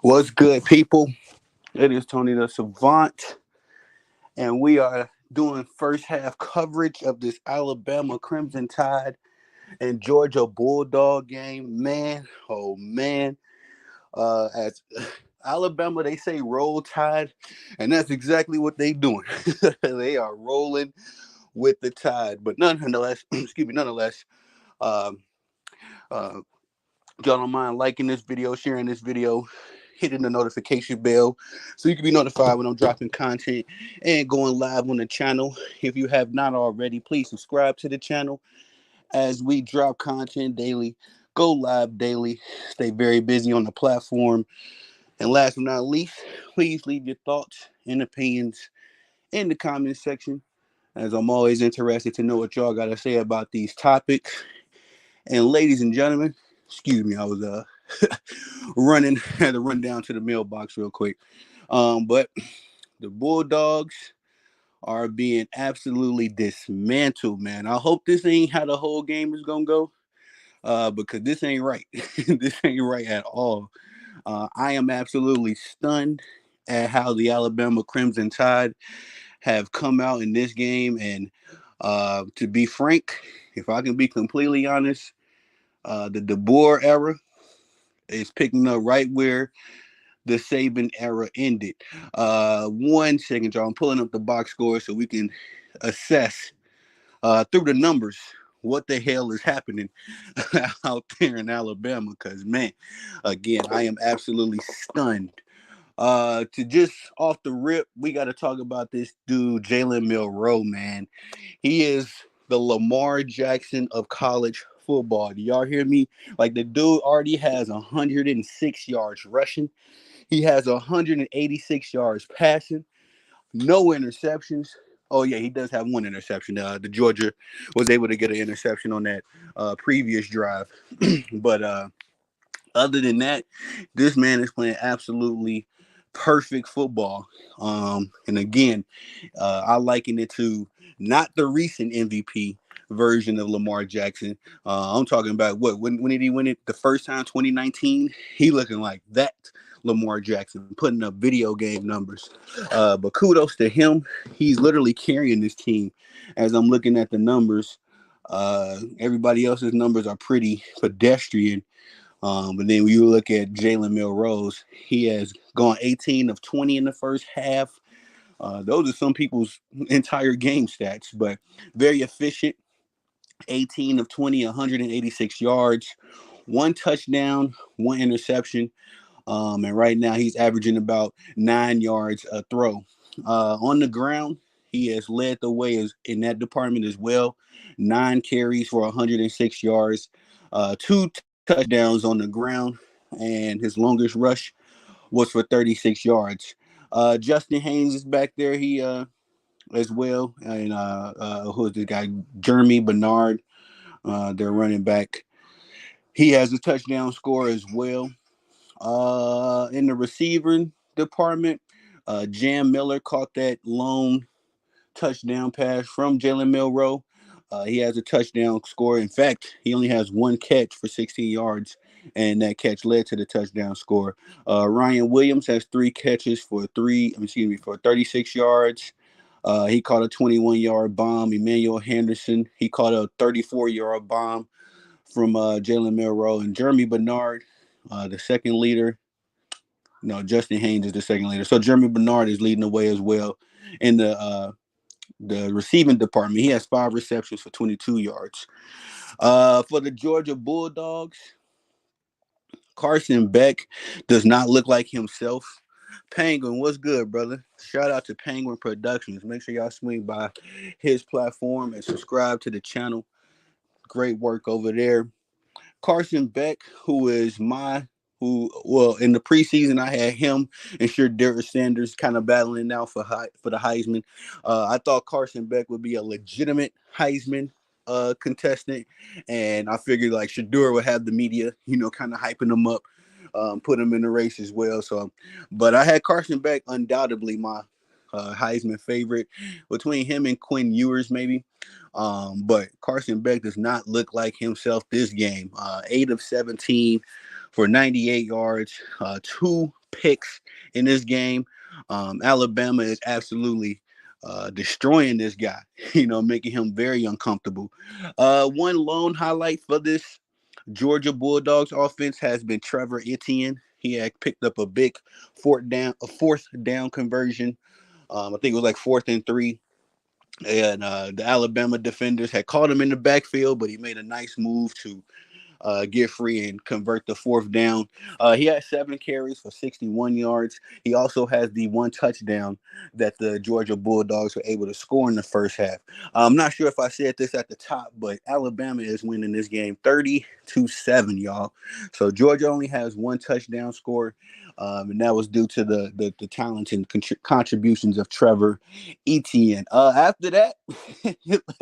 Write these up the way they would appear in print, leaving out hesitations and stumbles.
What's good, people? It is Tony the Savant, and we are doing first half coverage of this Alabama Crimson Tide and Georgia Bulldog game. Man, oh man, as Alabama, they say roll tide, and that's exactly what they doing. They are rolling with the tide, but nonetheless, excuse me, nonetheless, um, uh, if y'all don't mind liking this video, sharing this video, hitting the notification bell so you can be notified when I'm dropping content and going live on the channel. If you have not already, please subscribe to the channel as we drop content daily, go live daily, stay very busy on the platform. And last but not least, please leave your thoughts and opinions in the comment section, as I'm always interested to know what y'all got to say about these topics. And ladies and gentlemen, excuse me, I was running, had to run down to the mailbox real quick. But the Bulldogs are being absolutely dismantled, man. I hope this ain't how the whole game is gonna go. Because this ain't right. This ain't right at all. I am absolutely stunned at how the Alabama Crimson Tide have come out in this game. And to be frank, if I can be completely honest, the DeBoer era is picking up right where the Saban era ended. 1 second, y'all. I'm pulling up the box score so we can assess through the numbers what the hell is happening out there in Alabama. Because, man, again, I am absolutely stunned. To just off the rip, we got to talk about this dude, Jalen Milroe, man. He is the Lamar Jackson of college football. Do y'all hear me? Like, the dude already has 106 yards rushing. He has 186 yards passing, no interceptions. Oh yeah, he does have one interception. The Georgia was able to get an interception on that previous drive, but other than that, this man is playing absolutely perfect football. And again, I liken it to not the recent MVP version of Lamar Jackson. I'm talking about when did he win it the first time? 2019. He looking like that Lamar Jackson, putting up video game numbers. But kudos to him. He's literally carrying this team. As I'm looking at the numbers, everybody else's numbers are pretty pedestrian. But then when you look at Jalen Milrose, he has gone 18 of 20 in the first half. Those are some people's entire game stats, but very efficient. 18 of 20, 186 yards, one touchdown, one interception. And right now he's averaging about 9 yards a throw. On the ground, he has led the way in that department as well. 9 carries for 106 yards, two touchdowns on the ground, and his longest rush was for 36 yards. Justin Haynes is back there. He as well, and who is this guy? Jeremy Bernard, their running back. He has a touchdown score as well. In the receiving department, Jam Miller caught that lone touchdown pass from Jalen Milroe. He has a touchdown score. In fact, he only has one catch for 16 yards, and that catch led to the touchdown score. Ryan Williams has 3 catches for 36 yards. He caught a 21-yard bomb. Emmanuel Henderson, he caught a 34-yard bomb from Jalen Milroe. And Jeremy Bernard, the second leader. No, Justin Haynes is the second leader. So Jeremy Bernard is leading the way as well in the receiving department. He has 5 receptions for 22 yards. For the Georgia Bulldogs, Carson Beck does not look like himself. Penguin, what's good, brother? Shout out to Penguin Productions. Make sure y'all swing by his platform and subscribe to the channel. Great work over there. Carson Beck, well, in the preseason I had him and Shedeur Sanders kind of battling now for the Heisman. I thought Carson Beck would be a legitimate Heisman contestant, and I figured like Shedeur would have the media, kind of hyping him up, put him in the race as well. So, but I had Carson Beck undoubtedly my Heisman favorite between him and Quinn Ewers maybe. But Carson Beck does not look like himself this game. 8 of 17 for 98 yards, 2 picks in this game. Alabama is absolutely destroying this guy, making him very uncomfortable. One lone highlight for this Georgia Bulldogs offense has been Trevor Etienne. He had picked up a big fourth down conversion. I think it was like 4th and 3. And the Alabama defenders had caught him in the backfield, but he made a nice move to get free and convert the 4th down. He had 7 carries for 61 yards. He also has the one touchdown that the Georgia Bulldogs were able to score in the first half. I'm not sure if I said this at the top, but Alabama is winning this game 30-7, y'all. So Georgia only has one touchdown score. And that was due to the talents and contributions of Trevor Etienne. After that,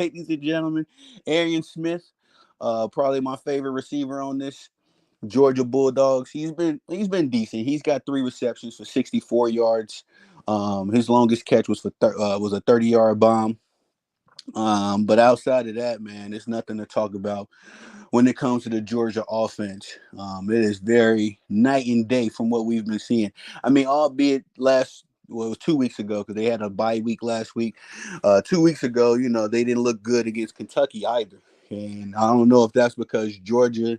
ladies and gentlemen, Arian Smith, probably my favorite receiver on this Georgia Bulldogs. He's been decent. He's got 3 receptions for 64 yards. His longest catch was a 30-yard bomb. But outside of that, man, there's nothing to talk about when it comes to the Georgia offense. It is very night and day from what we've been seeing. I mean, albeit it was 2 weeks ago because they had a bye week last week. 2 weeks ago, they didn't look good against Kentucky either. And I don't know if that's because Georgia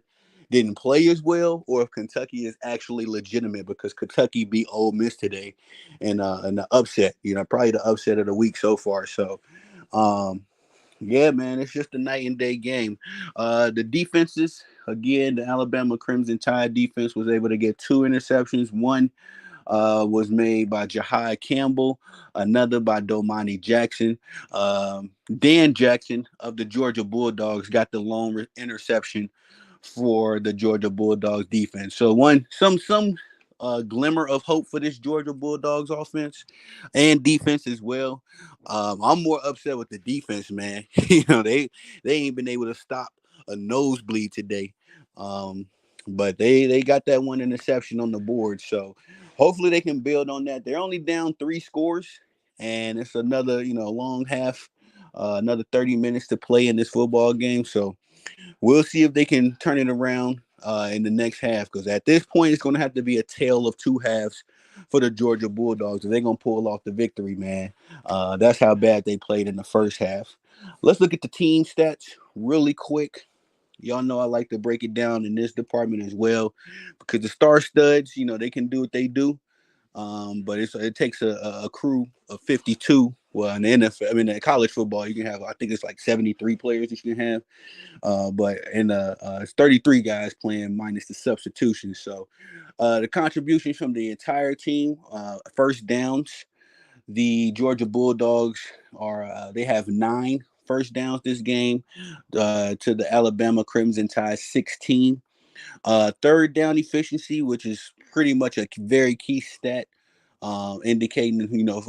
didn't play as well or if Kentucky is actually legitimate because Kentucky beat Ole Miss today in the upset, probably the upset of the week so far. So, um, yeah, man, it's just a night and day game. The defenses, again, the Alabama Crimson Tide defense was able to get 2 interceptions. One was made by Jahai Campbell, another by Domani Jackson. Dan Jackson of the Georgia Bulldogs got the lone interception for the Georgia Bulldogs defense. So some glimmer of hope for this Georgia Bulldogs offense and defense as well. I'm more upset with the defense, man. They ain't been able to stop a nosebleed today. Um, but they got that one interception on the board. So hopefully they can build on that. They're only down 3 scores, and it's another long half, another 30 minutes to play in this football game. So we'll see if they can turn it around in the next half. Because at this point, it's going to have to be a tale of two halves for the Georgia Bulldogs. If they're going to pull off the victory, man, that's how bad they played in the first half. Let's look at the team stats really quick. Y'all know I like to break it down in this department as well because the star studs, they can do what they do. But it takes a crew of 52. Well, in the NFL, I mean, in college football, you can have, I think it's like 73 players that you can have. But it's 33 guys playing minus the substitution. So the contributions from the entire team, first downs, the Georgia Bulldogs they have 9 first downs this game to the Alabama Crimson Tide 16. Third down efficiency, which is pretty much a very key stat, indicating,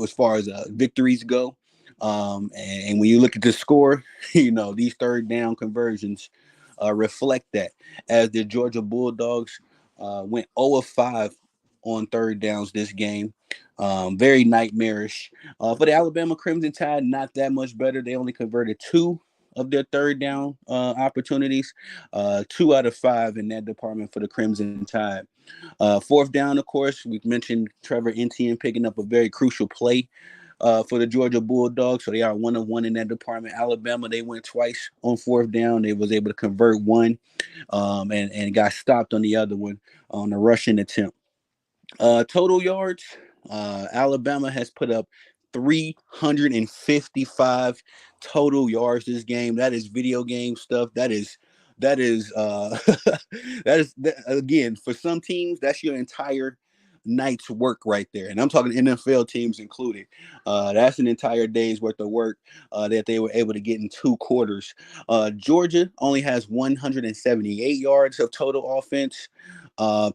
as far as victories go. And when you look at the score, these third down conversions reflect that, as the Georgia Bulldogs went 0 of 5 on third downs this game. Very nightmarish. For the Alabama Crimson Tide, not that much better. They only converted 2 of their third down opportunities, 2 out of 5 in that department for the Crimson Tide. Fourth down, of course, we mentioned Trevor Etienne picking up a very crucial play for the Georgia Bulldogs. So they are 1 of 1 in that department. Alabama, they went twice on fourth down. They was able to convert one and got stopped on the other one on the rushing attempt. Total yards, Alabama has put up 355 total yards this game. That is video game stuff. That is again, for some teams, that's your entire night's work right there. And I'm talking NFL teams included. That's an entire day's worth of work that they were able to get in 2 quarters. Georgia only has 178 yards of total offense.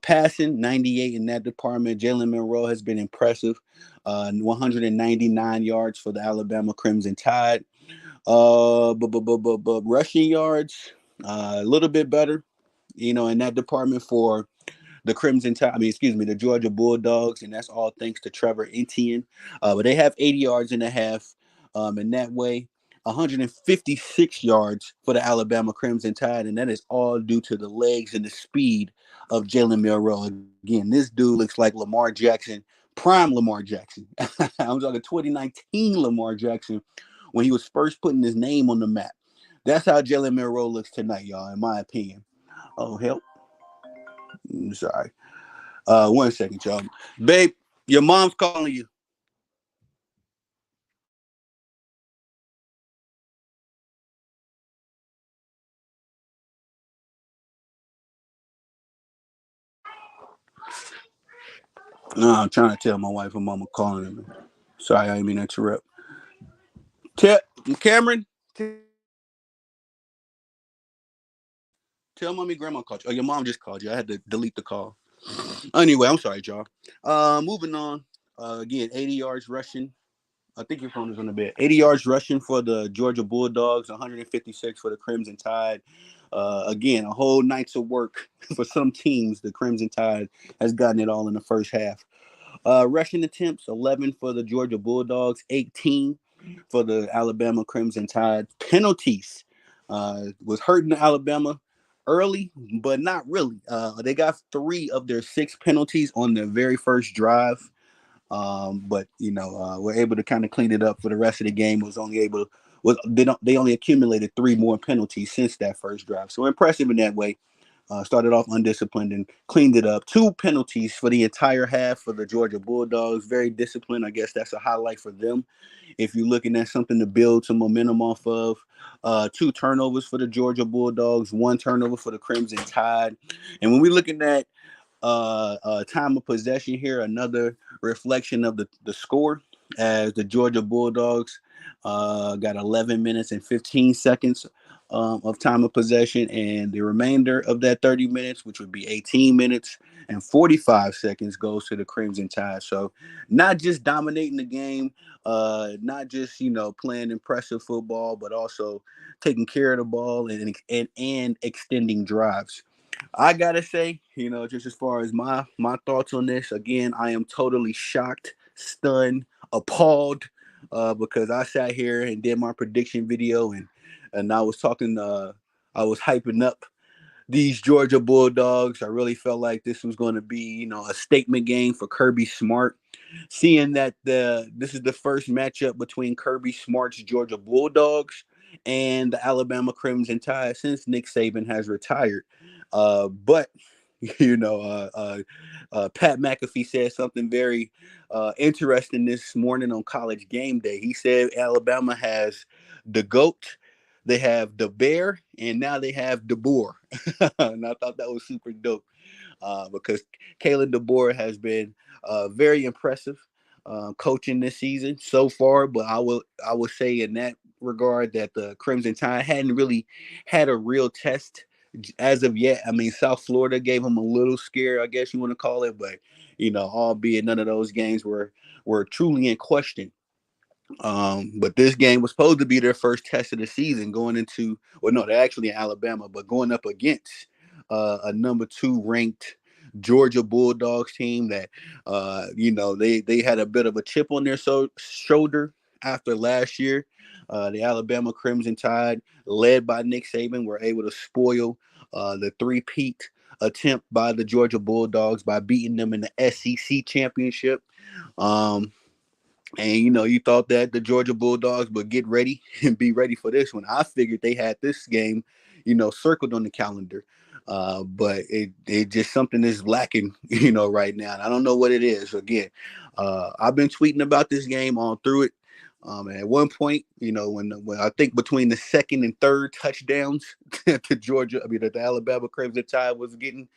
Passing 98 in that department. Jalen Monroe has been impressive. 199 yards for the Alabama Crimson Tide. But rushing yards, a little bit better, in that department for the Crimson Tide. The Georgia Bulldogs, and that's all thanks to Trevor Etienne. But they have 80 yards and a half in that way. 156 yards for the Alabama Crimson Tide, and that is all due to the legs and the speed of Jalen Milroe. Again, this dude looks like Lamar Jackson, prime Lamar Jackson. I'm talking 2019 Lamar Jackson when he was first putting his name on the map. That's how Jalen Milroe looks tonight, y'all, in my opinion. Oh, help. Sorry. 1 second, y'all. Babe, your mom's calling you. No, I'm trying to tell my wife and mama calling me. Sorry, I didn't mean to interrupt. Tell Cameron, tell mommy grandma called you. Oh, your mom just called you. I had to delete the call. Anyway, I'm sorry, y'all. Moving on. Again, 80 yards rushing. I think your phone is on the bed. 80 yards rushing for the Georgia Bulldogs, 156 for the Crimson Tide. Again, a whole night's of work for some teams. The Crimson Tide has gotten it all in the first half. Rushing attempts, 11 for the Georgia Bulldogs, 18 for the Alabama Crimson Tide. Penalties was hurting Alabama early, but not really. They got 3 of their 6 penalties on their very first drive. But we're able to kind of clean it up for the rest of the game. They only accumulated 3 more penalties since that first drive. So impressive in that way. Started off undisciplined and cleaned it up. 2 penalties for the entire half for the Georgia Bulldogs. Very disciplined. I guess that's a highlight for them. If you're looking at something to build some momentum off of, 2 turnovers for the Georgia Bulldogs, 1 turnover for the Crimson Tide. And when we're looking at time of possession here, another reflection of the score as the Georgia Bulldogs got 11 minutes and 15 seconds of time of possession, and the remainder of that 30 minutes, which would be 18 minutes and 45 seconds, goes to the Crimson Tide. So not just dominating the game, not just playing impressive football, but also taking care of the ball and extending drives. I gotta say, just as far as my thoughts on this, again, I am totally shocked, stunned, appalled, because I sat here and did my prediction video, and I was talking, I was hyping up these Georgia Bulldogs. I really felt like this was going to be, a statement game for Kirby Smart. Seeing that this is the first matchup between Kirby Smart's Georgia Bulldogs and the Alabama Crimson Tide since Nick Saban has retired. But Pat McAfee said something very interesting this morning on College Game Day. He said Alabama has the GOAT, they have the Bear, and now they have the Boar. And I thought that was super dope because Kalen DeBoer has been very impressive coaching this season so far. But I will say in that regard that the Crimson Tide hadn't really had a real test as of yet. I mean, South Florida gave them a little scare, I guess you want to call it, but albeit none of those games were truly in question. But this game was supposed to be their first test of the season going into, well, no, they're actually in Alabama, but going up against a number 2 ranked Georgia Bulldogs team that, they had a bit of a chip on their shoulder after last year. The Alabama Crimson Tide, led by Nick Saban, were able to spoil the three-peat attempt by the Georgia Bulldogs by beating them in the SEC championship. Um, and you thought that the Georgia Bulldogs would get ready and be ready for this one. I figured they had this game, circled on the calendar. But it just something is lacking, right now. And I don't know what it is. Again, I've been tweeting about this game all through it. And at one point, when I think between the second and third touchdowns that the Alabama Crimson Tide was getting,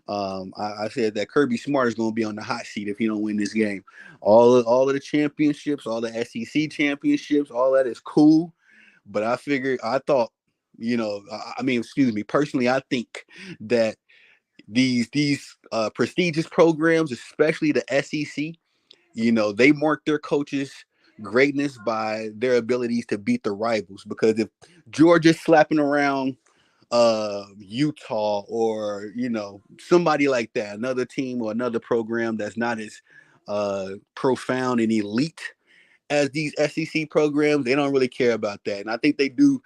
I said that Kirby Smart is going to be on the hot seat if he don't win this game. All of the championships, all the SEC championships, all that is cool. But I thought, excuse me, personally, I think that these prestigious programs, especially the SEC, they mark their coaches' greatness by their abilities to beat the rivals. Because if Georgia's slapping around Utah or somebody like that, another team or another program that's not as profound and elite as these SEC programs, they don't really care about that. And I think they do,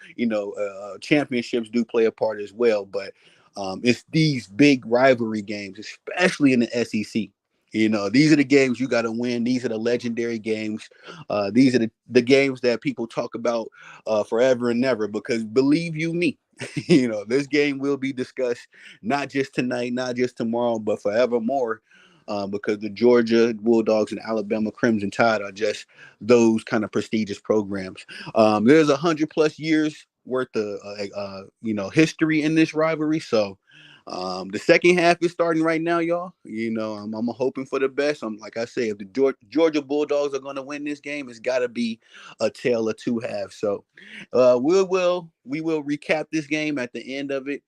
championships do play a part as well. But it's these big rivalry games, especially in the SEC. These are the games you got to win. These are the legendary games. These are the games that people talk about forever and never. Because believe you me, this game will be discussed not just tonight, not just tomorrow, but forevermore. Because the Georgia Bulldogs and Alabama Crimson Tide are just those kind of prestigious programs. There's 100+ years worth of history in this rivalry. So the second half is starting right now, y'all. I'm hoping for the best. I'm like I say, if the Georgia Bulldogs are going to win this game, it's got to be a tale of two halves. So we will recap this game at the end of it.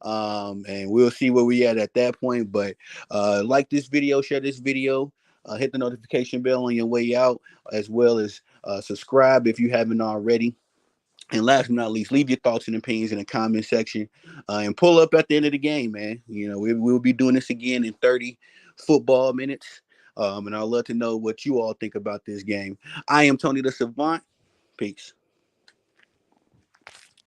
And we'll see where we at that point. But like this video, share this video, hit the notification bell on your way out, as well as subscribe if you haven't already. And last but not least, leave your thoughts and opinions in the comment section, and pull up at the end of the game, man. We'll be doing this again in 30 football minutes. And I'd love to know what you all think about this game. I am Tony the Savant. Peace.